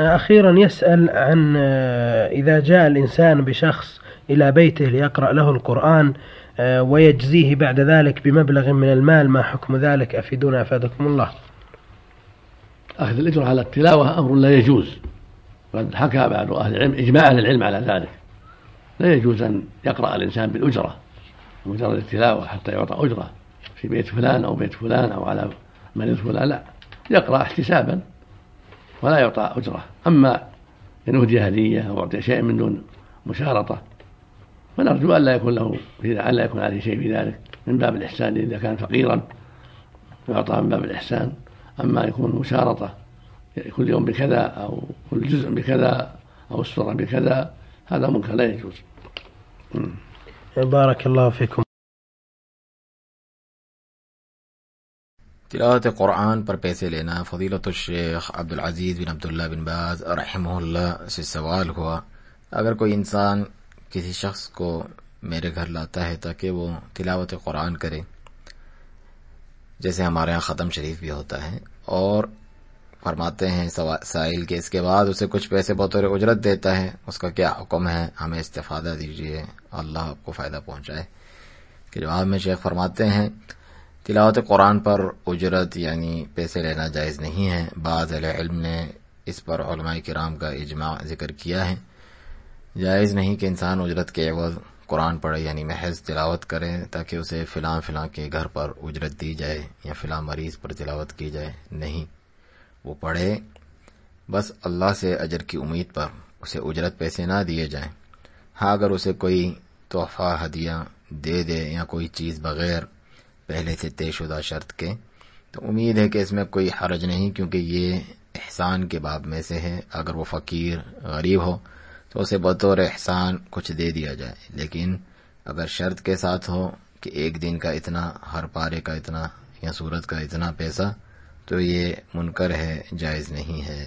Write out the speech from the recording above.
أخيرا يسأل عن إذا جاء الإنسان بشخص إلى بيته ليقرأ له القرآن ويجزيه بعد ذلك بمبلغ من المال، ما حكم ذلك؟ أفيدونا أفادكم الله. أخذ الأجر على التلاوة أمر لا يجوز، قد حكى بعض أهل العلم إجماع أهل العلم على ذلك، لا يجوز أن يقرأ الإنسان بالأجرة مجرد التلاوة حتى يعطى أجرة في بيت فلان أو بيت فلان أو على مريض فلان، لا، يقرأ احتسابا ولا يعطى أجرة. أما إن أهدي هدية أو أعطي شيء من دون مشارطة فنرجو ألا يكون عليه شيء في ذلك من باب الإحسان، إذا كان فقيرا يعطى من باب الإحسان. أما يكون مشارطة كل يوم بكذا أو كل جزء بكذا أو السورة بكذا، هذا منكر لا يجوز. بارك الله فيكم. تلاوت قرآن پر پیسے لینا. فضیلت الشیخ عبدالعزیز بن عبداللہ بن باز رحمہ اللہ سے سوال ہوا، اگر کوئی انسان کسی شخص کو میرے گھر لاتا ہے تاکہ وہ تلاوت قرآن کرے، جیسے ہمارے ہاں ختم شریف بھی ہوتا ہے، اور فرماتے ہیں سائل کہ اس کے بعد اسے کچھ پیسے بطور اجرت دیتا ہے، اس کا کیا حکم ہے؟ ہمیں استفادہ دیجیے، اللہ آپ کو فائدہ پہنچائے. کہ جواب میں شیخ فرماتے ہیں تلاوت قرآن پر اجرت یعنی پیسے لینا جائز نہیں ہے. بعض اہل علم نے اس پر علماء کرام کا اجماع ذکر کیا ہے. جائز نہیں کہ انسان اجرت کے عوض قرآن پڑھے، یعنی محض تلاوت کرے تاکہ اسے فلاں کے گھر پر اجرت دی جائے یا فلاں مریض پر تلاوت کی جائے. نہیں، وہ پڑھے بس اللہ سے اجر کی امید پر، اسے اجرت پیسے نہ دیے جائیں. ہاں اگر اسے کوئی تحفہ ہدیہ دے دے یا کوئی چیز بغیر پہلے سے طے شدہ شرط کے، تو امید ہے کہ اس میں کوئی حرج نہیں، کیونکہ یہ احسان کے باب میں سے ہے. اگر وہ فقیر غریب ہو تو اسے بطور احسان کچھ دے دیا جائے، لیکن اگر شرط کے ساتھ ہو کہ ایک دن کا اتنا، ہر پارے کا اتنا یا سورت کا اتنا پیسہ، تو یہ منکر ہے، جائز نہیں ہے.